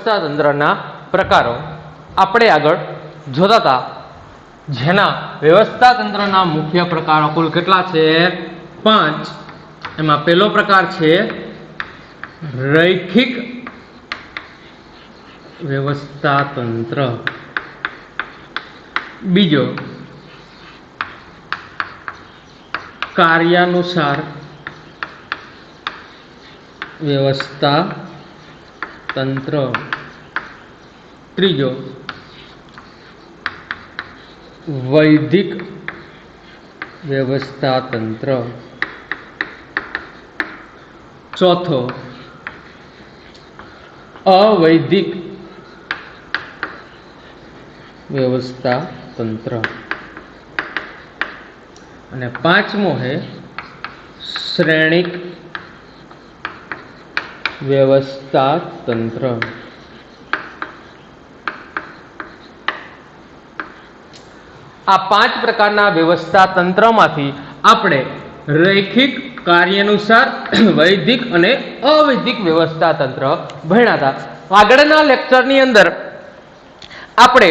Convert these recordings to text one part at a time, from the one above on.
વ્યવસ્થા તંત્રના પ્રકારો આપણે આગળ જોતા હતા, જેના વ્યવસ્થા તંત્રના મુખ્ય પ્રકારો કુલ કેટલા છે? 5. એમાં પહેલો પ્રકાર છે રૈખિક વ્યવસ્થા તંત્ર, બીજો કાર્યાનુસાર વ્યવસ્થા તંત્ર, ત્રીજો વૈદિક વ્યવસ્થા તંત્ર, ચોથો અવૈદિક व्यवस्था तंत्र અને પાંચમો है श्रेणिक व्यवस्था तंत्र। आ 5 प्रकारना व्यवस्था तंत्रमांथी आपणे रैखिक, कार्यानुसार, वैदिक અને અવૈદિક વ્યવસ્થા તંત્ર ભણ્યા હતા। આગળના લેક્ચરની અંદર આપણે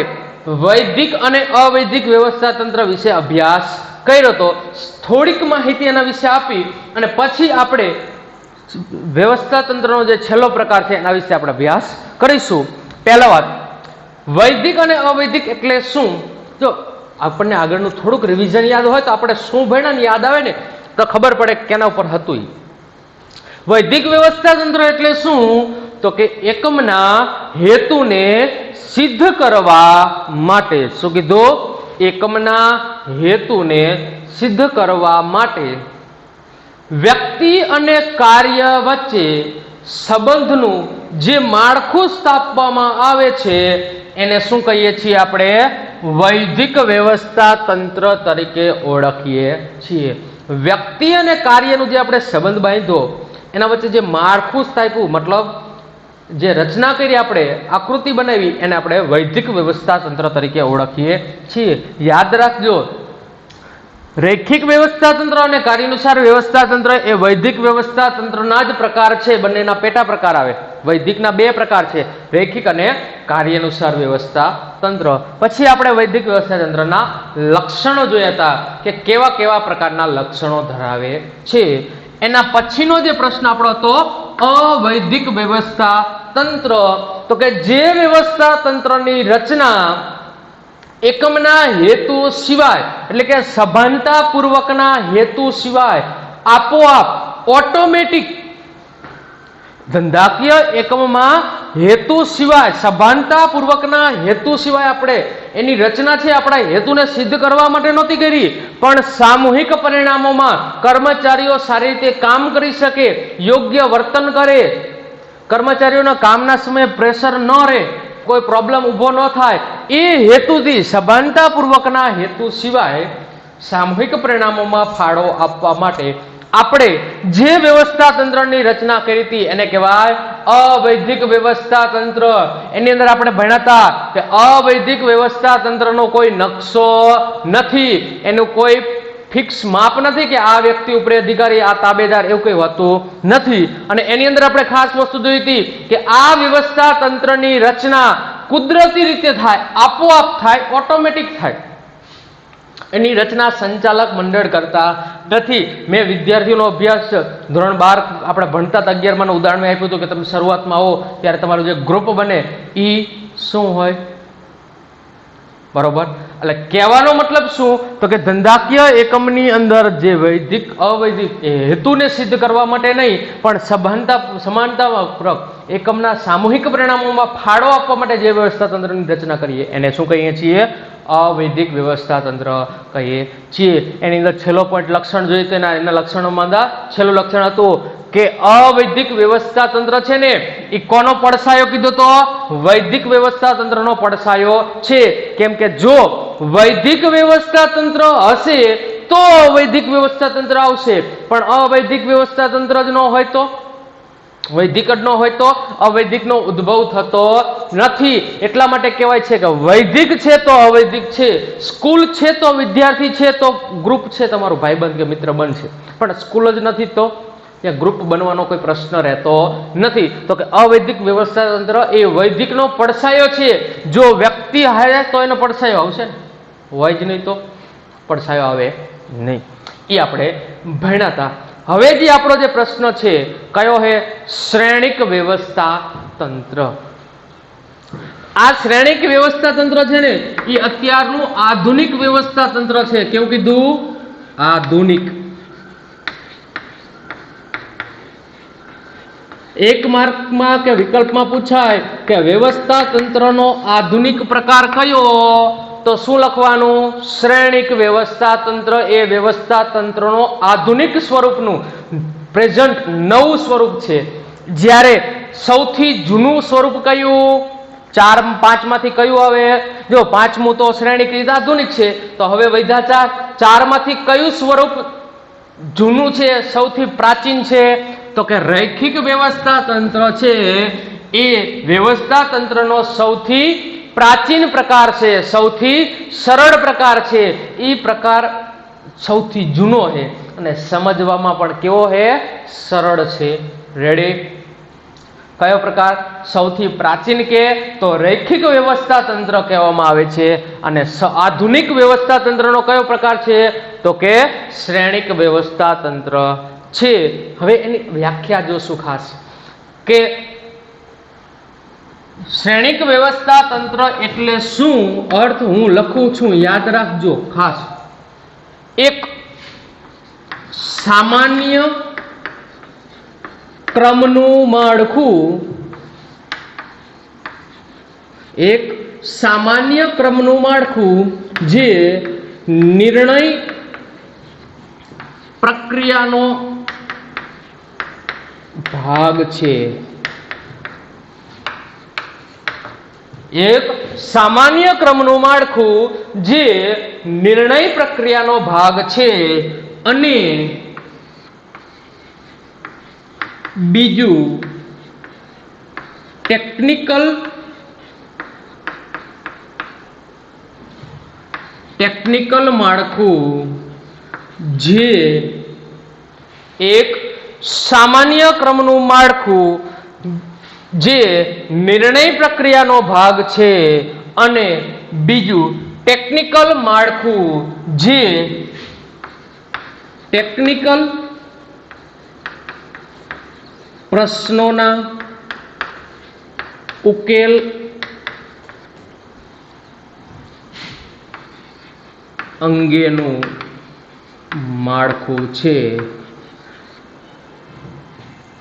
વૈદિક અને અવૈદિક વ્યવસ્થા તંત્ર વિશે અભ્યાસ કર્યો તો, થોડીક માહિતી એના વિશે આપી અને પછી આપણે વ્યવસ્થા તંત્રનો જે છેલ્લો પ્રકાર છે એના વિશે આપણે અભ્યાસ કરીશું। પહેલા વાત, વૈદિક અને અવૈદિક એટલે શું? જો આપણને આગળનું થોડુંક રિવિઝન યાદ હોય તો આપણે શું ભણ્યા ને યાદ આવે ને તો ખબર પડે કેના ઉપર હતું। વૈદિક વ્યવસ્થા તંત્ર એટલે શું? તો કે એકમના હેતુને સિદ્ધ કરવા માટે, શું કીધું? એકમના હેતુને સિદ્ધ કરવા માટે વ્યક્તિ અને કાર્ય વચ્ચે સંબંધનું જે માળખું સ્થાપવામાં આવે છે એને શું કહીએ છીએ? આપણે વૈદિક વ્યવસ્થા તંત્ર તરીકે ઓળખીએ છીએ। વ્યક્તિ અને કાર્યનું જે આપણે સંબંધ બાંધ્યો એના વચ્ચે જે માળખું સ્થાપ્યું, મતલબ જે રચના કરી, આપણે આકૃતિ બનાવી, એને આપણે વૈદિક વ્યવસ્થા તંત્ર તરીકે ઓળખીએ છીએ। યાદ રાખજો, રૈખિક વ્યવસ્થા તંત્ર અને કાર્યાનુસાર વ્યવસ્થા તંત્ર એ વૈદિક વ્યવસ્થા તંત્રના જ પ્રકાર છે। બંનેના પેટા પ્રકાર આવે। વૈદિકના 2 પ્રકાર છે, રૈખિક અને કાર્યાનુસાર વ્યવસ્થા તંત્ર। પછી આપણે વૈદિક વ્યવસ્થા તંત્રના લક્ષણો જોયા હતા કે કેવા કેવા પ્રકારના લક્ષણો ધરાવે છે। એના પછીનો જે પ્રશ્ન આપણો હતો અવૈદિક વ્યવસ્થા તંત્ર, તો કે જે વ્યવસ્થા તંત્રની રચના એકમના હેતુ સિવાય, એટલે કે સભાનતા પૂર્વકના હેતુ સિવાય, આપોઆપ ઓટોમેટિક ધંધાકીય એકમમાં હેતુ સિવાય, સભાનતા પૂર્વકના હેતુ સિવાય આપણે એની રચના છે આપણા હેતુને સિદ્ધ કરવા માટે નહોતી કરી, પણ સામૂહિક પરિણામોમાં કર્મચારીઓ સારી રીતે કામ કરી શકે, યોગ્ય વર્તન કરે, કર્મચારીઓના કામના સમયે પ્રેશર ન રહે, કોઈ પ્રોબ્લેમ ઊભો ન થાય, એ હેતુથી સભાનતા પૂર્વકના હેતુ સિવાય સામૂહિક પરિણામોમાં ફાળો આપવા માટે આપણે જે વ્યવસ્થા તંત્રની રચના કરી હતી એને કહેવાય અવૈદિક વ્યવસ્થા તંત્ર। એની અંદર આપણે ભણ્યા હતા કે અવૈદિક વ્યવસ્થા તંત્રનો કોઈ નકશો નથી, એનું કોઈ ફિક્સ માપ નથી કે આ વ્યક્તિ ઉપર અધિકારી, આ તાબેદાર, એવું કંઈ હોતું નથી। અને એની અંદર આપણે ખાસ વસ્તુ જોઈ હતી કે આ વ્યવસ્થા તંત્રની રચના કુદરતી રીતે થાય, આપોઆપ થાય, ઓટોમેટિક થાય। એની રચના સંચાલક મંડળ કરતા નથી। મેં વિદ્યાર્થીઓનો અભ્યાસ ધોરણ 12 આપણે ભણતા 11માં ઉદાહરણ આપ્યું હતું કે તમે શરૂઆતમાં આવો ત્યારે તમારું જે ગ્રુપ બને એ શું હોય? બરોબર, એટલે કહેવાનો મતલબ શું? તો કે ધંધાકીય એકમની અંદર જે વૈદિક અવૈદિક હેતુને સિદ્ધ કરવા માટે નહીં, પણ સમાનતા એકમના સામૂહિક પરિણામોમાં ફાળો આપવા માટે જે વ્યવસ્થા તંત્રની રચના કરીએ એને શું કહીએ છીએ? અવૈદિક વ્યવસ્થા તંત્ર કહીએ છીએ। એની અંદર છેલ્લો પોઈન્ટ લક્ષણ જોઈએ તો એના લક્ષણોમાં છેલ્લું લક્ષણ હતું કે અવૈદિક વ્યવસ્થા તંત્ર છે ને એ કોનો પડછાયો કીધો તો? વૈદિક વ્યવસ્થા તંત્રનો પડછાયો છે। કેમ કે જો વૈદિક વ્યવસ્થા તંત્ર હશે તો અવૈદિક વ્યવસ્થા તંત્ર આવશે, પણ અવૈદિક વ્યવસ્થા તંત્ર જ ન હોય તો, વૈદિક જ ન હોય તો અવૈદિકનો ઉદ્ભવ થતો નથી। એટલા માટે કહેવાય છે કે વૈદિક છે તો અવૈદિક છે, સ્કૂલ છે તો વિદ્યાર્થી છે, તો ગ્રુપ છે તમારું ભાઈબંધ કે મિત્ર બનશે, પણ સ્કૂલ જ નથી તો ત્યાં ગ્રુપ બનવાનો કોઈ પ્રશ્ન રહેતો નથી. તો કે અવૈદિક વ્યવસ્થા તંત્ર એ વૈદિકનો પડછાયો છે. જો વ્યક્તિ હશે તો એનો પડછાયો આવશે, હોય જ નહીં તો પડછાયો આવે નહીં. એ આપણે ભણ્યા હતા. હવે જે આપણો જે પ્રશ્ન છે કયો છે? શ્રેણિક વ્યવસ્થા તંત્ર. આ શ્રેણિક વ્યવસ્થા તંત્ર છે ને એ અત્યારનું આધુનિક વ્યવસ્થા તંત્ર છે. કેવું કીધું? આધુનિક. એક માર્કમાં કે વિકલ્પમાં પૂછાય કે વ્યવસ્થા તંત્રનો આધુનિક પ્રકાર કયો, તો શું લખવાનું? શ્રેણિક વ્યવસ્થા તંત્ર એ વ્યવસ્થા તંત્રનો આધુનિક સ્વરૂપનું પ્રેઝન્ટ નવું સ્વરૂપ છે. જ્યારે સૌથી જૂનું સ્વરૂપ કયું? 4-5 માંથી કયું આવે? જો 5મું તો શ્રેણિક રીતે આધુનિક છે, તો હવે વધ્યા 4 માંથી કયું સ્વરૂપ જૂનું છે, સૌથી પ્રાચીન છે? તો કે રૈખિક વ્યવસ્થા તંત્ર છે એ વ્યવસ્થા તંત્રનો સૌથી પ્રાચીન પ્રકાર છે, સૌથી સરળ પ્રકાર છે. એ પ્રકાર સૌથી જૂનો છે અને સમજવામાં પણ કેવો છે? સરળ છે. રેડી? કયો પ્રકાર? સૌથી પ્રાચીન કે તો રૈખિક વ્યવસ્થા તંત્ર કહેવામાં આવે છે. અને આધુનિક વ્યવસ્થા તંત્રનો કયો પ્રકાર છે? તો કે શ્રેણિક વ્યવસ્થા તંત્ર છે. હવે એની વ્યાખ્યા જોશું ખાસ કે શ્રેણિક વ્યવસ્થા તંત્ર એટલે શું? અર્થ હું લખું છું, યાદ રાખજો ખાસ. એક સામાન્ય ક્રમનું માળખું, એક સામાન્ય ક્રમનું માળખું જે નિર્ણય પ્રક્રિયાનો ભાગ છે. એક સામાન્ય ક્રમનું માળખું જે નિર્ણય પ્રક્રિયાનો ભાગ છે. અને બીજું ટેકનિકલ માળખું જે એક સામાન્ય ક્રમનું માળખું જે નિર્ણય પ્રક્રિયાનો ભાગ છે અને બીજું ટેકનિકલ માળખું જે ટેકનિકલ પ્રશ્નોના ઉકેલ અંગેનું માળખું છે.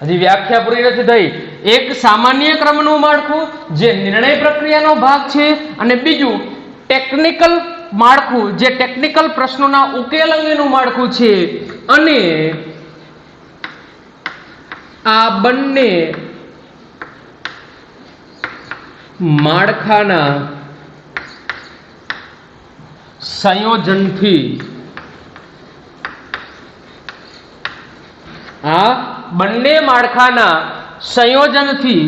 હજી વ્યાખ્યા પૂરી નથી થઈ. એક સામાન્ય ક્રમનું માળખું જે નિર્ણય પ્રક્રિયાનો ભાગ છે અને બીજું ટેકનિકલ માળખું જે ટેકનિકલ પ્રશ્નોના ઉકેલ અંગેનું માળખું છે. અને આ બંને માળખાના સંયોજનથી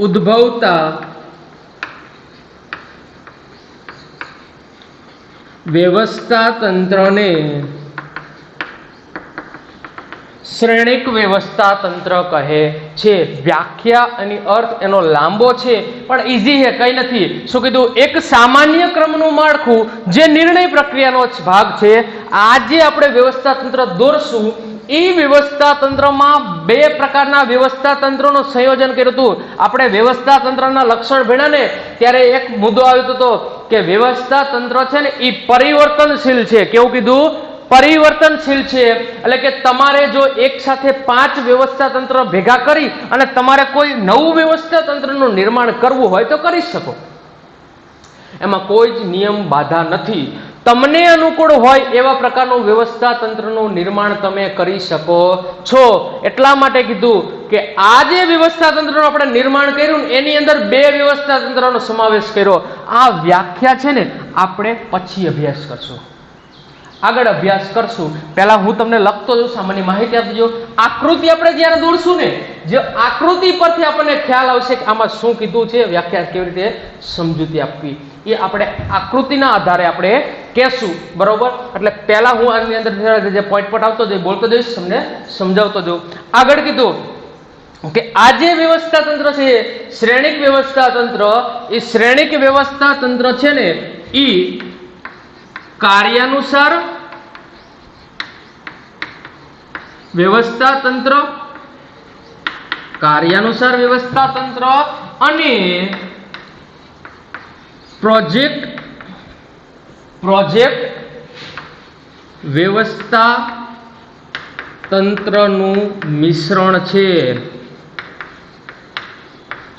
ઉદ્ભવતા વ્યવસ્થા તંત્રને શ્રેણિક વ્યવસ્થા તંત્ર કહે છે. વ્યાખ્યા અને અર્થ એનો લાંબો છે પણ ઈઝી છે, કઈ નથી. શું કીધું? એક સામાન્ય ક્રમનું માળખું જે નિર્ણય પ્રક્રિયાનો ભાગ છે. આજે આપણે વ્યવસ્થા તંત્ર દોરશું. એ વ્યવસ્થા તંત્રમાં બે પ્રકારના વ્યવસ્થા તંત્રોનું સંયોજન કર્યું હતું. આપણે વ્યવસ્થા તંત્રના લક્ષણ ભણ્યા ને ત્યારે એક મુદ્દો આવ્યો હતો કે વ્યવસ્થા તંત્ર છે ને એ પરિવર્તનશીલ છે. કેવું કીધું? પરિવર્તનશીલ છે. એટલે કે તમારે જો એક સાથે 5 વ્યવસ્થા તંત્ર ભેગા કરી અને તમારે કોઈ નવું વ્યવસ્થા તંત્રનું નિર્માણ કરવું હોય તો કરી શકો. એમાં કોઈ જ નિયમ બાધા નથી. તમને અનુકૂળ હોય એવા પ્રકારનું વ્યવસ્થા તંત્રનું નિર્માણ તમે કરી શકો છો. એટલા માટે કીધું કે આ જે વ્યવસ્થા તંત્રનું આપણે નિર્માણ કર્યું એની અંદર 2 વ્યવસ્થા તંત્રનો સમાવેશ કર્યો. આ વ્યાખ્યા છે ને આપણે પછી અભ્યાસ કરશું, આગળ અભ્યાસ કરશું. પહેલા હું તમને લખતો જાઉં, સામાન્ય માહિતી આપજો. આકૃતિ આપણે જ્યારે દોરશું ને, જે આકૃતિ પરથી આપણને ખ્યાલ આવશે કે આમાં શું કીધું છે, વ્યાખ્યા કેવી રીતે સમજૂતી આપવી, એ આપણે આકૃતિના આધારે આપણે કહેશું, બરોબર. એટલે પહેલા હું આની અંદર જે પોઈન્ટ આવતો જઈ બોલતો જઈશ, તમને સમજાવતો જઉં. આગળ કીધું કે આ જે વ્યવસ્થા તંત્ર છે, શ્રેણિક વ્યવસ્થા તંત્ર, એ શ્રેણિક વ્યવસ્થા તંત્ર છે ને એ કાર્યાનુસાર વ્યવસ્થા તંત્ર, કાર્યાનુસાર વ્યવસ્થા તંત્ર અને પ્રોજેક્ટ વ્યવસ્થા તંત્રનું મિશ્રણ છે.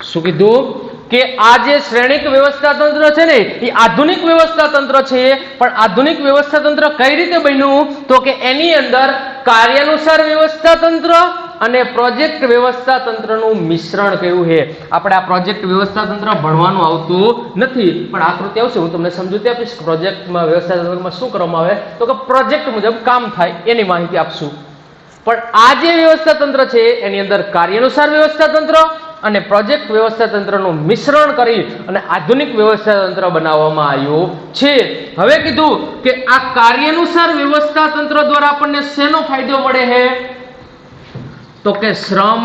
શું કીધું કે આ જે શ્રેણિક વ્યવસ્થા તંત્ર છે ને એ આધુનિક વ્યવસ્થા તંત્ર છે, પણ આધુનિક વ્યવસ્થા તંત્ર કઈ રીતે બન્યું તો કે એની અંદર કાર્યાનુસાર વ્યવસ્થા તંત્ર અને પ્રોજેક્ટ વ્યવસ્થા તંત્રનું મિશ્રણ કયું છે. આપણે આ પ્રોજેક્ટ વ્યવસ્થા તંત્ર ભણવાનું આવતું નથી, પણ આકૃતિ આવશે, હું તમને સમજૂતી આપીશ. પ્રોજેક્ટમાં વ્યવસ્થા તંત્રમાં શું કરવામાં આવે તો કે પ્રોજેક્ટ મુજબ કામ થાય એની માહિતી આપશું. પણ આ જે વ્યવસ્થા તંત્ર છે એની અંદર કાર્યાનુસાર વ્યવસ્થા તંત્ર અને પ્રોજેક્ટ વ્યવસ્થા તંત્રનું મિશ્રણ કરી અને આધુનિક વ્યવસ્થા તંત્ર બનાવવામાં આવ્યું છે. હવે કીધું કે આ કાર્યાનુસાર વ્યવસ્થા તંત્ર દ્વારા આપણને શેનો ફાયદો મળે છે તો કે શ્રમ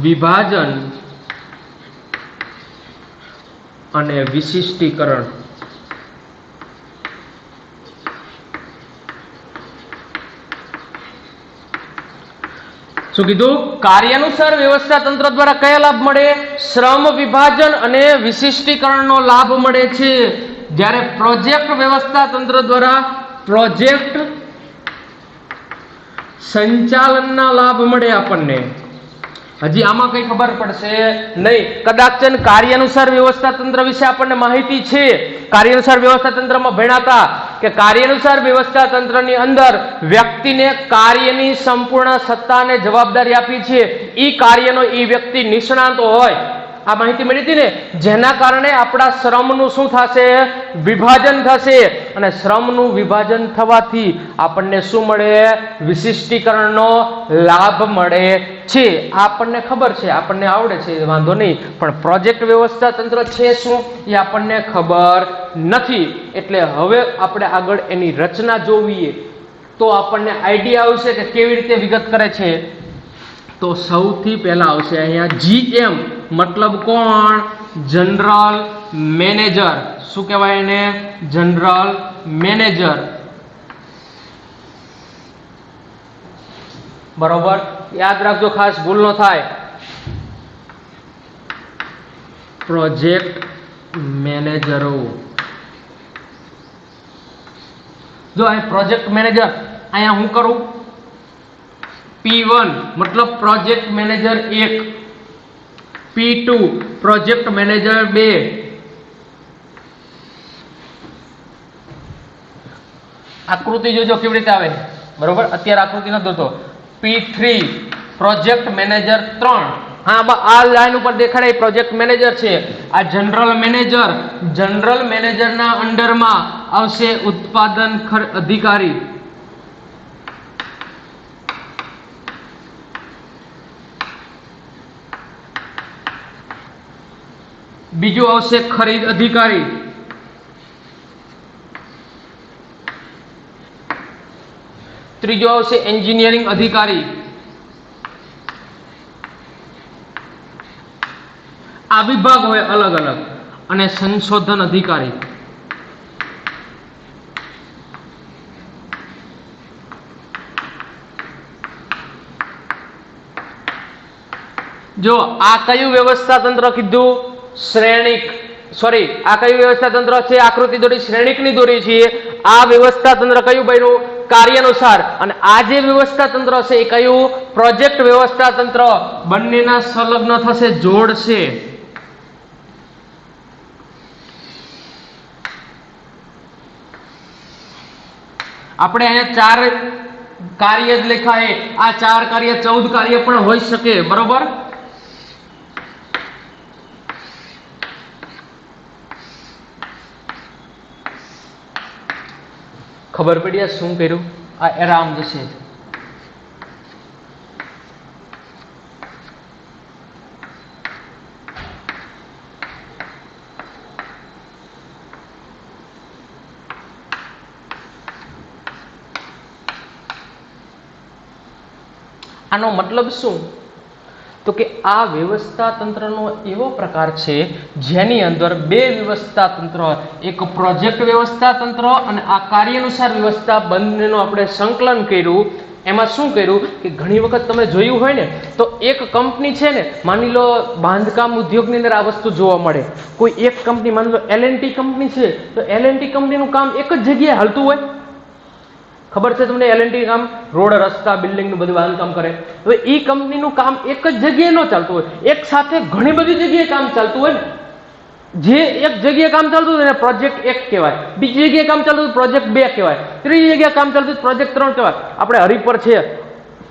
વિભાજન અને વિશિષ્ટીકરણ. શું કીધું? કાર્યાનુસાર વ્યવસ્થા તંત્ર દ્વારા કયા લાભ મળે? શ્રમ વિભાજન અને વિશિષ્ટીકરણનો લાભ મળે છે. જ્યારે પ્રોજેક્ટ વ્યવસ્થા તંત્ર દ્વારા પ્રોજેક્ટ સંચાલનના લાભ મળે આપણને. હજી આમાં કઈ ખબર પડશે નહીં. કદાચ કાર્યાનુસાર વ્યવસ્થા તંત્ર વિશે આપણને માહિતી છે. કાર્યાનુસાર વ્યવસ્થા તંત્રમાં ભણાતા કે કાર્યાનુસાર વ્યવસ્થા તંત્રની અંદર વ્યક્તિને કાર્યની સંપૂર્ણ સત્તા અને જવાબદારી આપી છે. ઈ કાર્યનો ઈ વ્યક્તિ નિષ્ણાત હોય. આ માહિતી મળી હતી ને, જેના કારણે આપણા શ્રમનું શું થશે? વિભાજન થશે. અને શ્રમનું વિભાજન થવાથી આપણને શું મળે? વિશિષ્ટીકરણનો લાભ મળે છે. આપણને ખબર છે, આપણને આવડે છે, વાંધો નહીં. પણ પ્રોજેક્ટ વ્યવસ્થા તંત્ર છે શું એ આપણને ખબર નથી. એટલે હવે આપણે આગળ એની રચના જોવીએ તો આપણને આઈડિયા આવશે કે કેવી રીતે વિગત કરે છે. તો સૌથી પહેલા આવશે અહીંયા GM, મતલબ કોણ? General manager. શું કહેવાય એને? General manager. બરોબર, યાદ રાખજો, ખાસ ભૂલ ન થાય. પ્રોજેક્ટ મેનેજરો. જો આ પ્રોજેક્ટ મેનેજર, અહીંયા હું કરું P1 મતલબ project manager 1, P2 project manager 2, આકૃતિ જોજો કેવી રીતે આવે. બરોબર, અત્યારે આકૃતિ ન દોરતો. P3 project manager 3. હા, આ લાઈન ઉપર દેખાડે પ્રોજેક્ટ મેનેજર છે. આ જનરલ મેનેજર, જનરલ મેનેજરના અંડરમાં આવશે ઉત્પાદન અધિકારી. બીજું આવશે ખરીદ અધિકારી. ત્રીજો આવશે એન્જિનિયરિંગ અધિકારી. આ વિભાગ હોય અલગ અલગ. અને સંશોધન અધિકારી. જો આ કયું વ્યવસ્થા તંત્ર કીધું? શ્રેણિક. સોરી, આ કયું વ્યવસ્થા તંત્ર છે? આકૃતિ દોરી શ્રેણિકની દોરી છે. આ વ્યવસ્થા તંત્ર કયું બન્યું? કાર્યાનુસાર. અને આ જે વ્યવસ્થા તંત્ર છે એ કયું? પ્રોજેક્ટ વ્યવસ્થા તંત્ર. બંનેના સંલગ્ન થશે, જોડશે. આપણે અહીંયા 4 કાર્ય જ લખાય. આ 4 કાર્ય 14 કાર્ય પણ હોઈ શકે. બરોબર, ખબર પડી શું કર્યું? આ આરામ જશે. આનો મતલબ શું? તો કે આ વ્યવસ્થા તંત્રનો એવો પ્રકાર છે જેની અંદર બે વ્યવસ્થા તંત્ર, એક પ્રોજેક્ટ વ્યવસ્થા તંત્ર અને આ કાર્યાનુસાર વ્યવસ્થા બંનેનું આપણે સંકલન કર્યું. એમાં શું કર્યું કે ઘણી વખત તમે જોયું હોય ને તો એક કંપની છે ને, માની લો બાંધકામ ઉદ્યોગની અંદર આ વસ્તુ જોવા મળે. કોઈ એક કંપની, માની લો L&T કંપની છે, તો L&T કંપનીનું કામ એક જ જગ્યાએ હાલતું હોય. ખબર છે તમને? L&T કામ રોડ, રસ્તા, બિલ્ડિંગનું બધું બાંધકામ કરે. હવે એ કંપનીનું કામ એક જ જગ્યાએ ન ચાલતું હોય, એક સાથે ઘણી બધી જગ્યાએ કામ ચાલતું હોય ને. જે એક જગ્યાએ કામ ચાલતું હોય એને પ્રોજેક્ટ 1 કહેવાય, બીજી જગ્યાએ કામ ચાલતું હોય પ્રોજેક્ટ 2 કહેવાય, ત્રીજી જગ્યાએ કામ ચાલતું હોય પ્રોજેક્ટ 3 કહેવાય. આપણે હરિપર છે,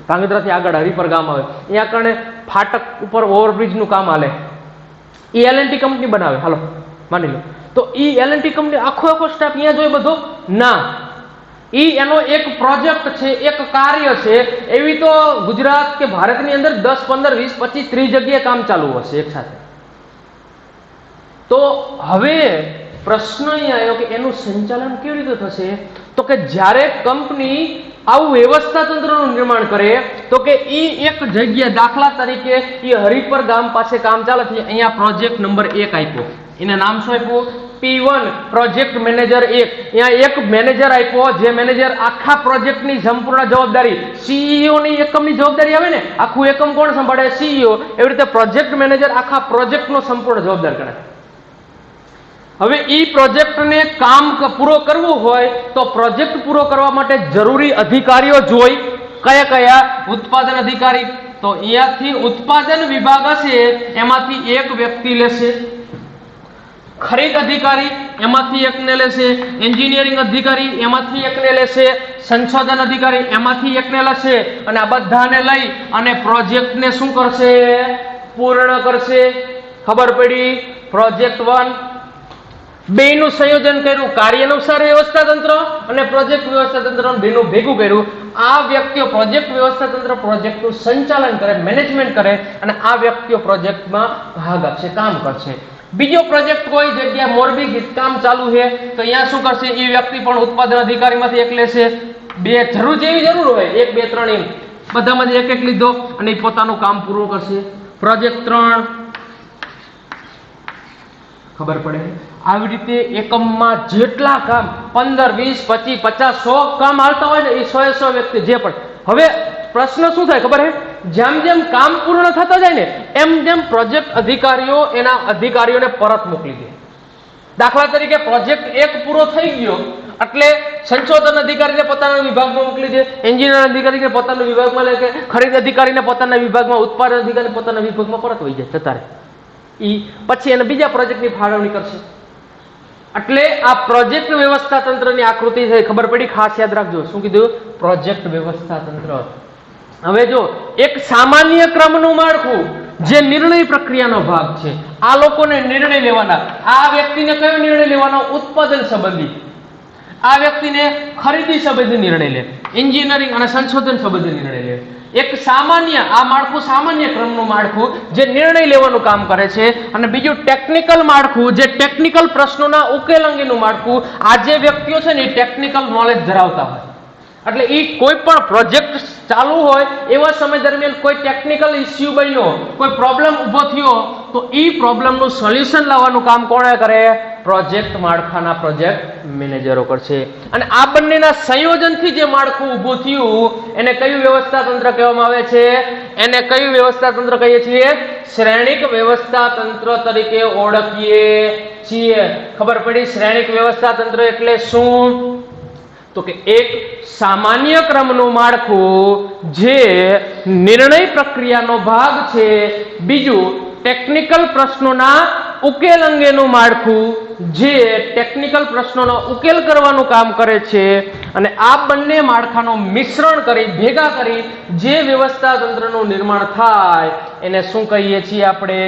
ધાંગધ્રાથી આગળ હરિપર ગામ આવે, અહીંયા કારણે ફાટક ઉપર ઓવરબ્રિજનું કામ હાલે, એ L&T કંપની બનાવે. હાલો માની લો, તો એ L&T કંપની આખો સ્ટાફ અહીંયા જોઈએ બધો ના, એનો એક પ્રોજેક્ટ છે, એક કાર્ય છે. એવી તો ગુજરાત કે ભારતની અંદર 10, 15, 20, 25, 30 જગ્યાએ કામ ચાલુ હશે એક સાથે. તો હવે પ્રશ્ન અહીંયા આવ્યો કે એનું સંચાલન કેવી રીતે થશે? તો કે જ્યારે કંપની આવું વ્યવસ્થા તંત્રનું નિર્માણ કરે તો કે એ એક જગ્યા, દાખલા તરીકે એ હરિપર ગામ પાસે કામ ચાલે છે, અહીંયા પ્રોજેક્ટ નંબર 1 આપ્યો, એને નામ શું આપ્યું? P1 project manager 1. અહીંયા એક મેનેજર આપ્યો, જે મેનેજર આખા પ્રોજેક્ટની સંપૂર્ણ જવાબદારી, CEO ની એકમની જવાબદારી આવે ને, આખું એકમ કોણ સંભાળે? CEO. એવી રીતે પ્રોજેક્ટ મેનેજર આખા પ્રોજેક્ટનો સંપૂર્ણ જવાબદાર ગણાય. હવે એ પ્રોજેક્ટને કામ પૂરો કરવું હોય તો પ્રોજેક્ટ પૂરો કરવા માટે જરૂરી અધિકારીઓ જોઈ. કયા કયા? ઉત્પાદન અધિકારી. તો અહીંયાથી ઉત્પાદન વિભાગ હશે, એમાંથી એક વ્યક્તિ લેશે. ખરીદ અધિકારી એમાંથી એકને લેશે. એન્જિનિયરિંગ અધિકારી એમાંથી એકને લેશે. સંશોધન અધિકારી એમાંથી એકને લેશે. અને આ બધાને લઈ અને પ્રોજેક્ટને શું કરશે? પૂર્ણ કરશે. ખબર પડી? પ્રોજેક્ટ 1 બેનું સંયોજન કર્યું, કાર્યાનુસાર વ્યવસ્થા તંત્ર અને પ્રોજેક્ટ વ્યવસ્થા તંત્ર બેનું ભેગું કર્યું. આ વ્યક્તિઓ પ્રોજેક્ટ વ્યવસ્થા તંત્ર પ્રોજેક્ટનું સંચાલન કરે, મેનેજમેન્ટ કરે, અને આ વ્યક્તિઓ પ્રોજેક્ટમાં ભાગ આપશે, કામ કરશે. બીજો પ્રોજેક્ટ કોઈ જગ્યા મોરબી કામ ચાલુ છે તો અહીંયા શું કરશે? એ વ્યક્તિ પણ ઉત્પાદન અધિકારીમાંથી એક લેશે. બે જરૂર જેવી જરૂર હોય, 1, 2, 3 એમ બધામાંથી એક લીધો અને એ પોતાનું કામ પૂરું કરશે. પ્રોજેક્ટ 3 ખબર પડે? આવી રીતે એકમમાં જેટલા કામ 15, 20, 25, 50, 100 કામ હાલતા હોય ને, એ 100 વ્યક્તિ જે પણ. હવે પ્રશ્ન શું થાય ખબર છે? જેમ જેમ કામ પૂર્ણ થતા જાય ને એમ જેમ પ્રોજેક્ટ અધિકારીઓ એના અધિકારીઓને પરત મોકલી દે. દાખલા તરીકે પ્રોજેક્ટ 1 પૂરો થઈ ગયો એટલે સંશોધન અધિકારીને પોતાના વિભાગમાં મોકલી દે, એન્જિનિયર અધિકારીને પોતાના વિભાગમાં લે, કે ખરીદ અધિકારીને પોતાના વિભાગમાં, ઉત્પાદન અધિકારીને પોતાના વિભાગમાં પરત વહી જાય જતા રહે. એ પછી એને બીજા પ્રોજેક્ટની ફાળવણી કરશે. એટલે આ પ્રોજેક્ટ વ્યવસ્થા તંત્રની આકૃતિ છે. ખબર પડી? ખાસ યાદ રાખજો. શું કીધું? પ્રોજેક્ટ વ્યવસ્થા તંત્ર. હવે જો એક સામાન્ય ક્રમનું માળખું જે નિર્ણય પ્રક્રિયાનો ભાગ છે, આ લોકોને નિર્ણય લેવાના. આ વ્યક્તિને કયો નિર્ણય લેવાનો? ઉત્પાદન સંબંધી. આ વ્યક્તિને ખરીદી સંબંધી નિર્ણય લે, એન્જિનિયરિંગ અને સંશોધન સંબંધી નિર્ણય લે. એક સામાન્ય, આ માળખું સામાન્ય ક્રમનું માળખું જે નિર્ણય લેવાનું કામ કરે છે. અને બીજું ટેકનિકલ માળખું, જે ટેકનિકલ પ્રશ્નોના ઉકેલ અંગેનું માળખું. આ જે વ્યક્તિઓ છે ને એ ટેકનિકલ નોલેજ ધરાવતા હોય, એટલે એ કોઈ પણ પ્રોજેક્ટ ચાલુ હોય એવા સમય દરમિયાન કોઈ ટેકનિકલ ઇસ્યુ બન્યો, કોઈ પ્રોબ્લેમ ઊભો થયો, તો એ પ્રોબ્લેમનું સોલ્યુશન લાવવાનું કામ કોણે કરે? પ્રોજેક્ટ માળખાના પ્રોજેક્ટ મેનેજરો કરશે. અને આ બંનેના સંયોજનથી જે માળખું ઊભું થયું એને કયું વ્યવસ્થા તંત્ર કહેવામાં આવે છે? એને કયું વ્યવસ્થા તંત્ર કહીએ છીએ? શ્રેણિક વ્યવસ્થા તંત્ર તરીકે ઓળખીએ છીએ. ખબર પડી? શ્રેણિક વ્યવસ્થા તંત્ર એટલે શું? તો કે એક સામાન્ય ક્રમનું માળખું જે નિર્ણય પ્રક્રિયાનો ભાગ છે. બીજું ટેકનિકલ પ્રશ્નોના ઉકેલ અંગેનું માળખું જે ટેકનિકલ પ્રશ્નોનો ઉકેલ કરવાનું કામ કરે છે. અને આ બંને માળખાનો મિશ્રણ કરી, ભેગા કરી જે વ્યવસ્થા તંત્રનું નિર્માણ થાય એને શું કહીએ છીએ આપણે?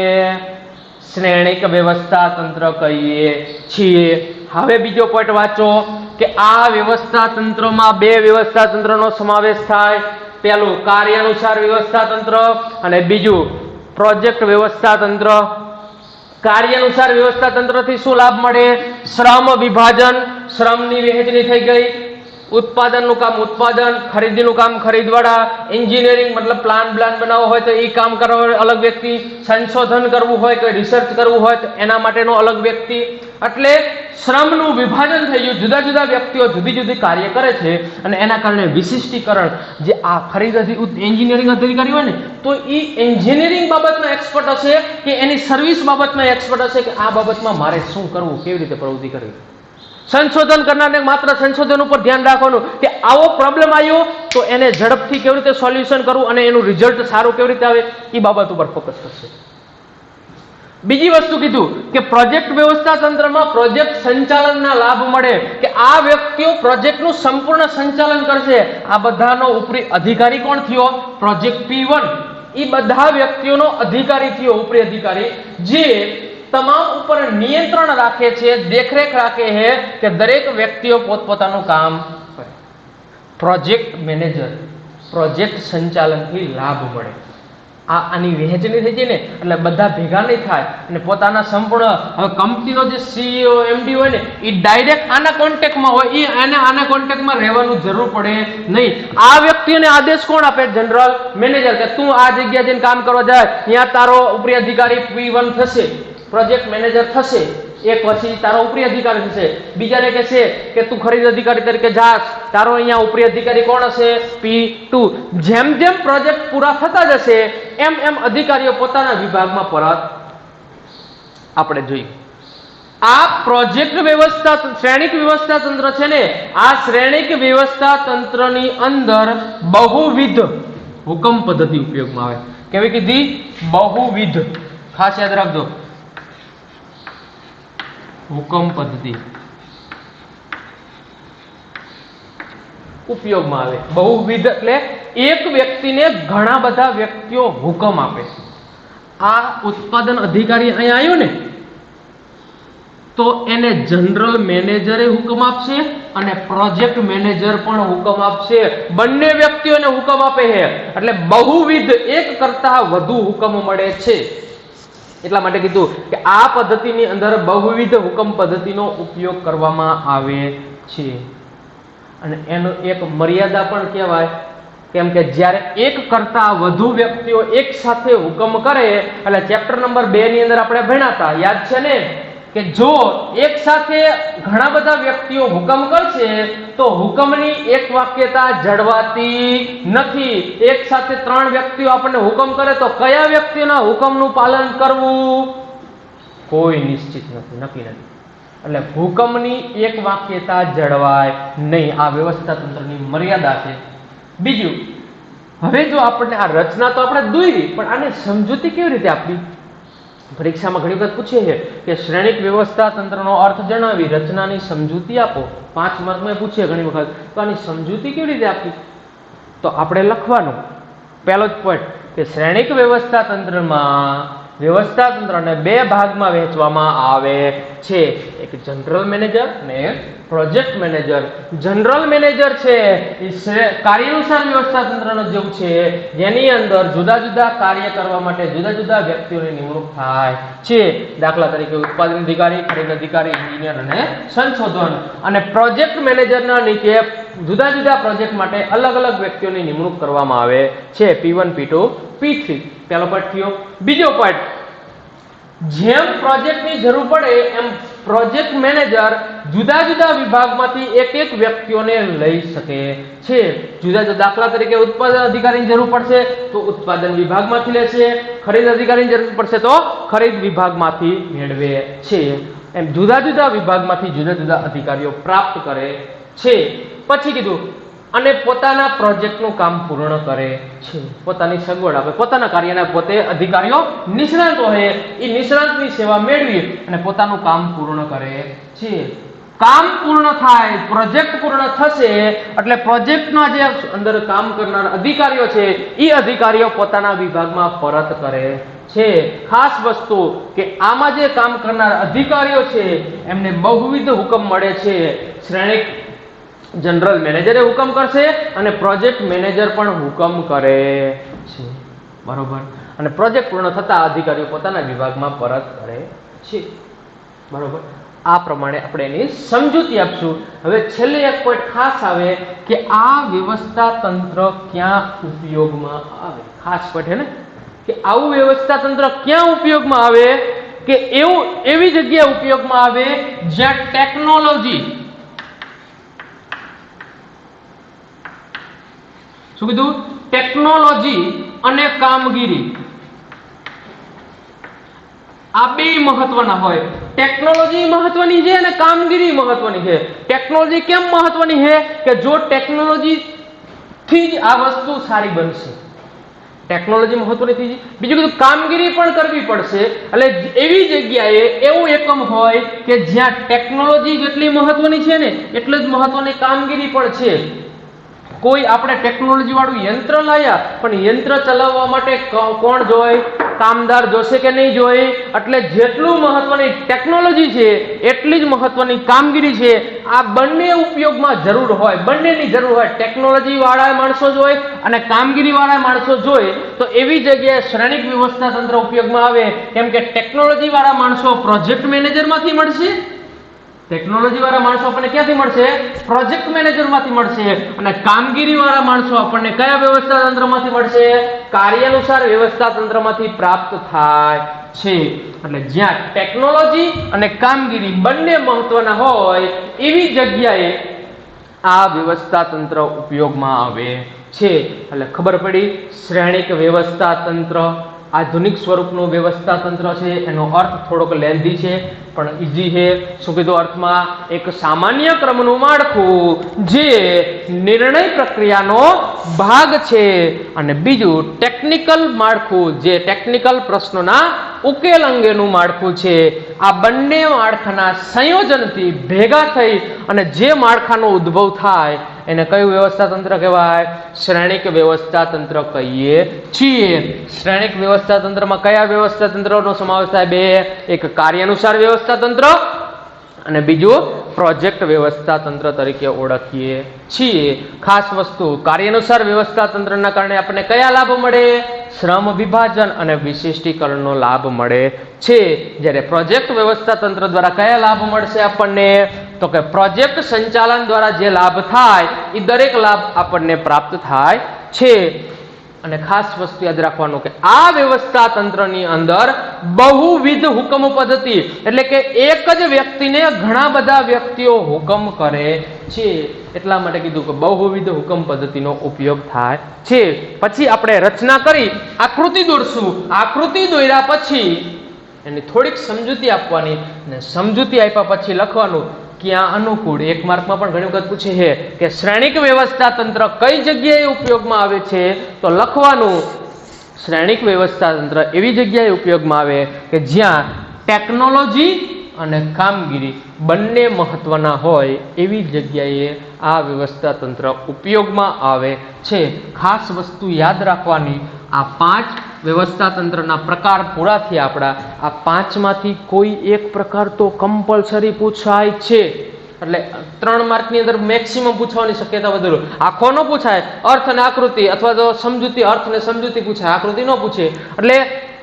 શ્રેણિક વ્યવસ્થા તંત્ર કહીએ છીએ. હવે બીજો પોઈન્ટ વાંચો કે આ વ્યવસ્થા તંત્રમાં બે વ્યવસ્થા તંત્રનો સમાવેશ થાય. પહેલું કાર્યાનુસાર વ્યવસ્થા તંત્ર અને બીજું પ્રોજેક્ટ વ્યવસ્થા તંત્ર. કાર્યાનુસાર વ્યવસ્થા તંત્રથી શું લાભ મળે? શ્રમ વિભાજન, શ્રમની વહેંચણી થઈ ગઈ. ઉત્પાદનનું કામ ઉત્પાદન, ખરીદીનું કામ ખરીદવાળા, એન્જિનિયરિંગ મતલબ પ્લાન બનાવવો હોય તો એ કામ કરવા અલગ વ્યક્તિ, સંશોધન કરવું હોય કે રિસર્ચ કરવું હોય તો એના માટેનો અલગ વ્યક્તિ. એટલે શ્રમનું વિભાજન થઈ ગયું, જુદા જુદા વ્યક્તિઓ જુદી જુદી કાર્ય કરે છે અને એના કારણે વિશિષ્ટીકરણ, જે આ એન્જિનિયરિંગ અધિકારી હોય ને તો એ એન્જિનિયરિંગ બાબતમાં એક્સપર્ટ હશે કે એની સર્વિસ બાબતમાં એક્સપર્ટ હશે કે આ બાબતમાં મારે શું કરવું, કેવી રીતે પ્રવૃત્તિ કરવી. સંશોધન કરનારને માત્ર સંશોધન ઉપર ધ્યાન રાખવાનું કે આવો પ્રોબ્લેમ આવ્યો તો એને ઝડપથી કેવી રીતે સોલ્યુશન કરવું અને એનું રિઝલ્ટ સારું કેવી રીતે આવે એ બાબત ઉપર ફોકસ કરશે. બીજી વસ્તુ કીધું કે પ્રોજેક્ટ વ્યવસ્થા તંત્રમાં પ્રોજેક્ટ સંચાલનના લાભ મળે કે આ વ્યક્તિઓ પ્રોજેક્ટનું સંપૂર્ણ સંચાલન કરશે. આ બધાનો ઉપરી અધિકારી કોણ થયો? Project P1. એ બધા વ્યક્તિઓનો અધિકારી થયો, ઉપરી અધિકારી, જે તમામ ઉપર નિયંત્રણ રાખે છે, દેખરેખ રાખે છે કે દરેક વ્યક્તિઓ પોતપોતાનું કામ કરે. પ્રોજેક્ટ મેનેજર પ્રોજેક્ટ સંચાલનથી લાભ મળે. આની વહેંચણી થઈ જાય ને એટલે બધા ભેગા નહીં થાય અને પોતાના સંપૂર્ણ, હવે કંપનીનો જે CEO MD હોય ને એ ડાયરેક્ટ આના કોન્ટેક્ટમાં હોય, એ આના કોન્ટેક્ટમાં રહેવાનું જરૂર પડે નહીં. આ વ્યક્તિને આદેશ કોણ આપે? જનરલ મેનેજર, કે તું આ જગ્યાએ જઈને કામ કરવા જાય, ત્યાં તારો ઉપરી અધિકારી P1 થશે, પ્રોજેક્ટ મેનેજર થશે, એક પછી તારો ઉપરી અધિકારી થશે. બીજાને કહેશે કે તું ખરીદ અધિકારી તરીકે જાસ, તારો અહીંયા ઉપરી અધિકારી કોણ હશે? P2. જેમ જેમ પ્રોજેક્ટ પૂરા થતા જશે એમ એમ અધિકારીઓ પોતાના વિભાગમાં પરત આપણે જોઈએ. આ પ્રોજેક્ટ વ્યવસ્થા શ્રેણિક વ્યવસ્થા તંત્ર છે ને, આ શ્રેણિક વ્યવસ્થા તંત્રની અંદર બહુવિધ હુકમ પદ્ધતિ ઉપયોગમાં આવે. કેવી કીધી? બહુવિધ. ખાસ યાદ રાખજો, હુકમ પદ્ધતિ ઉપયોગમાં આવે. બહુવિધ એટલે એક વ્યક્તિને ઘણા બધા વ્યક્તિઓ હુકમ આપે. આ ઉત્પાદન અધિકારી અહીંયા આવ્યો ને તો એને જનરલ મેનેજરે હુકમ આપશે અને પ્રોજેક્ટ મેનેજર પણ હુકમ આપશે. બંને વ્યક્તિઓને હુકમ આપે છે એટલે બહુવિધ, એક કરતા વધુ હુકમ મળે છે. એટલા માટે કીધું કે આ પદ્ધતિની અંદર બહુવિધ હુકમ પદ્ધતિનો ઉપયોગ કરવામાં આવે છે. અને એનો એક મર્યાદા પણ કહેવાય, કેમ કે જ્યારે એક કરતા વધુ વ્યક્તિઓ એક સાથે હુકમ કરે, એટલે ચેપ્ટર નંબર 2 ની અંદર આપણે ભણ્યા હતા, યાદ છે ને, કે જો એક સાથે ઘણા બધા વ્યક્તિઓ હુકમ કરશે તો હુકમની એક વાક્યતા જળવાતી નથી. એક સાથે 3 વ્યક્તિઓ આપણને હુકમ કરે તો કયા વ્યક્તિના હુકમનું પાલન કરવું કોઈ નિશ્ચિત નથી, નક્કી નથી. એટલે હુકમની એક વાક્યતા જળવાય નહીં. આ વ્યવસ્થા તંત્રની મર્યાદા છે. બીજું, હવે જો આપણને આ રચના તો આપણે દોરી, પણ આને સમજૂતી કેવી રીતે આપવી? પરીક્ષામાં ઘણી વખત પૂછે છે કે શ્રેણિક વ્યવસ્થા તંત્રનો અર્થ જણાવી, રચનાની સમજૂતી આપો. 5 માર્કમાં પૂછે ઘણી વખત, તો આની સમજૂતી કેવી રીતે આપવી? તો આપણે લખવાનું પહેલો જ પોઈન્ટ કે શ્રેણિક વ્યવસ્થા તંત્રમાં વ્યવસ્થા તંત્રને 2 ભાગમાં વહેંચવામાં આવે છે, એક જનરલ મેનેજર અને પ્રોજેક્ટ મેનેજર. જનરલ મેનેજર છે એ કાર્યાનુસાર વ્યવસ્થા તંત્રનો જેવું છે, જેની અંદર જુદા જુદા કાર્ય કરવા માટે જુદા જુદા વ્યક્તિઓની નિમણૂક થાય છે. દાખલા તરીકે ઉત્પાદન અધિકારી, ખરીદ અધિકારી, એન્જિનિયર અને સંશોધન. અને પ્રોજેક્ટ મેનેજરના નીચે જુદા જુદા પ્રોજેક્ટ માટે અલગ અલગ વ્યક્તિઓની નિમણૂક કરવામાં આવે છે, P1, P2, P3. પહેલો પોઈન્ટ થયો. બીજો પોઈન્ટ, જેમ પ્રોજેક્ટની જરૂર પડે એમ પ્રોજેક્ટ મેનેજર જુદા જુદા વિભાગમાંથી એક એક વ્યક્તિઓને લઈ શકે છે. જુદા જુદા, દાખલા તરીકે ઉત્પાદન અધિકારીની જરૂર પડશે તો ઉત્પાદન વિભાગમાંથી લેશે, ખરીદ અધિકારીની જરૂર પડશે તો ખરીદ વિભાગમાંથી મેળવે છે. એમ જુદા જુદા વિભાગમાંથી જુદા જુદા અધિકારીઓ પ્રાપ્ત કરે છે. પછી કીધું, અને પોતાના પ્રોજેક્ટનું કામ પૂર્ણ કરે છે, પોતાની સગવડ આપે, પોતાના કાર્યના પોતે અધિકારીઓ નિષ્ણાંત હોય, એ નિષ્ણાંતની સેવા મેળવી અને પોતાનું કામ પૂર્ણ કરે છે. કામ પૂર્ણ થાય, પ્રોજેક્ટ પૂર્ણ થશે એટલે પ્રોજેક્ટના જે અંદર કામ કરનાર અધિકારીઓ છે એ અધિકારીઓ પોતાના વિભાગમાં પરત કરે છે. ખાસ વસ્તુ કે આમાં જે કામ કરનાર અધિકારીઓ છે એમને બહુવિધ હુકમ મળે છે. શ્રેણિક જનરલ મેનેજરે હુકમ કરશે અને પ્રોજેક્ટ મેનેજર પણ હુકમ કરે છે, બરોબર. અને પ્રોજેક્ટ પૂર્ણ થતા અધિકારીઓ પોતાના વિભાગમાં પરત કરે છે, બરોબર. આ પ્રમાણે આપણે એની સમજૂતી આપશું. હવે છેલ્લે એક પોઈન્ટ ખાસ આવે કે આ વ્યવસ્થા તંત્ર ક્યાં ઉપયોગમાં આવે. ખાસ પોઈન્ટ છે ને કે આવું વ્યવસ્થા તંત્ર ક્યાં ઉપયોગમાં આવે કે એવી જગ્યાએ ઉપયોગમાં આવે જ્યાં ટેકનોલોજી, શું કીધું, ટેકનોલોજી અને કામગીરી આ બે મહત્વના હોય. ટેકનોલોજી મહત્વની છે અને કામગીરી મહત્વની છે. ટેકનોલોજી કેમ મહત્વની છે કે જો ટેકનોલોજી થી જ આ વસ્તુ સારી બનશે. ટેકનોલોજી મહત્વની થઈ. બીજું બધું કામગીરી પણ કરવી પડશે. એટલે એવી જગ્યાએ એવું એકમ હોય કે જ્યાં ટેકનોલોજી જેટલી મહત્વની છે ને એટલે જ મહત્વની કામગીરી પણ છે. કોઈ આપણે ટેકનોલોજી વાળું યંત્ર લાયા પણ યંત્ર ચલાવવા માટે કોણ જોઈએ, કામદાર જોશે કે નહીં જોઈએ. એટલે જેટલું મહત્વની ટેકનોલોજી છે એટલી જ મહત્વની કામગીરી છે. આ બંને ઉપયોગમાં જરૂર હોય, બંનેની જરૂર હોય. ટેકનોલોજી વાળા માણસો જોઈએ અને કામગીરી વાળા માણસો જોઈએ તો એવી જગ્યાએ શ્રેણિક વ્યવસ્થા તંત્ર ઉપયોગમાં આવે. કેમ કે ટેકનોલોજી વાળા માણસો પ્રોજેક્ટ મેનેજર માંથી મળશે, ટેકનોલોજી વાળા માણસો આપણને ક્યાંથી મળશે, પ્રોજેક્ટ મેનેજર માંથી મળશે. અને કામગીરી વાળા માણસો આપણને કયા વ્યવસ્થા તંત્રમાંથી મળશે, કાર્યાનુસાર વ્યવસ્થા તંત્રમાંથી પ્રાપ્ત થાય છે. એટલે જ્યાં ટેકનોલોજી અને કામગીરી બંને મહત્વના હોય એવી જગ્યાએ આ વ્યવસ્થા તંત્ર ઉપયોગમાં આવે છે. એટલે ખબર પડી શ્રેણિક વ્યવસ્થા તંત્ર આધુનિક સ્વરૂપનું વ્યવસ્થા તંત્ર છે. એનો અર્થ થોડોક લેન્ધી છે પણ ઈઝી છે. શું કીધું અર્થમાં? એક સામાન્ય ક્રમનું માળખું જે નિર્ણય પ્રક્રિયાનો ભાગ છે અને બીજું ટેકનિકલ માળખું જે ટેકનિકલ પ્રશ્નોના ઉકેલ અંગેનું માળખું છે. આ બંને માળખાના સંયોજનથી ભેગા થઈ અને જે માળખાનો ઉદ્ભવ થાય એને કયું વ્યવસ્થા તંત્ર કહેવાય? શ્રેણિક વ્યવસ્થા તંત્ર કહીએ છીએ. શ્રેણિક વ્યવસ્થા તંત્રમાં કયા વ્યવસ્થા તંત્રનો સમાવેશ થાય? બે. એક કાર્યાનુસાર વ્યવસ્થા તંત્ર અને બીજું પ્રોજેક્ટ વ્યવસ્થા તંત્ર તરીકે ઓળખીએ છીએ. ખાસ વસ્તુ, કાર્યાનુસાર વ્યવસ્થા તંત્રના કારણે આપણને કયા લાભ મળે? શ્રમ વિભાજન અને વિશિષ્ટીકરણનો લાભ મળે છે. જ્યારે પ્રોજેક્ટ વ્યવસ્થા તંત્ર દ્વારા કયા લાભ મળશે આપણને? તો કે પ્રોજેક્ટ સંચાલન દ્વારા જે લાભ થાય એ દરેક લાભ આપણને પ્રાપ્ત થાય છે. અને ખાસ વસ્તુ યાદ રાખવાનું કે આ વ્યવસ્થા તંત્રની અંદર બહુવિધ હુકમ પદ્ધતિ, એટલે કે એક જ વ્યક્તિને ઘણા બધા વ્યક્તિઓ હુકમ કરે છે. એટલા માટે કીધું કે બહુવિધ હુકમ પદ્ધતિનો ઉપયોગ થાય છે. પછી આપણે રચના કરી આકૃતિ દોરશું. આકૃતિ દોર્યા પછી એની થોડીક સમજૂતી આપવાની અને સમજૂતી આપ્યા પછી લખવાનું ક્યાં અનુકૂળ. એક માર્કમાં પણ ઘણી વખત પૂછે છે કે શ્રેણિક વ્યવસ્થા તંત્ર કઈ જગ્યાએ ઉપયોગમાં આવે છે, તો લખવાનું શ્રેણિક વ્યવસ્થા તંત્ર એવી જગ્યાએ ઉપયોગમાં આવે કે જ્યાં ટેકનોલોજી અને કામગીરી બંને મહત્વના હોય એવી જગ્યાએ આ વ્યવસ્થા તંત્ર ઉપયોગમાં આવે છે. ખાસ વસ્તુ યાદ રાખવાની, આ 5 વ્યવસ્થા તંત્રના પ્રકાર પૂરા થયા આપણા. આ 5માંથી કોઈ એક પ્રકાર તો કમ્પલસરી પૂછાય છે. એટલે 3 માર્કની અંદર મેક્સિમમ પૂછવાની શક્યતા વધુ. આખો ન પૂછાય, અર્થ અને આકૃતિ અથવા તો સમજૂતી, અર્થ અને સમજૂતી પૂછાય, આકૃતિ ન પૂછે. એટલે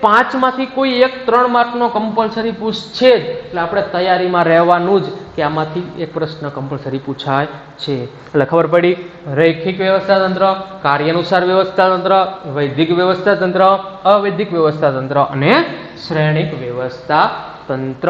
5માંથી કોઈ એક 3 માર્કનો કમ્પલસરી પૂછશે જ. એટલે આપણે તૈયારીમાં રહેવાનું જ કે આમાંથી એક પ્રશ્ન કમ્પલસરી પૂછાય છે. એટલે ખબર પડી રૈખિક વ્યવસ્થા તંત્ર, કાર્યાનુસાર વ્યવસ્થા તંત્ર, વૈદિક વ્યવસ્થા તંત્ર, અવૈદિક વ્યવસ્થા તંત્ર અને શ્રેણિક વ્યવસ્થા તંત્ર.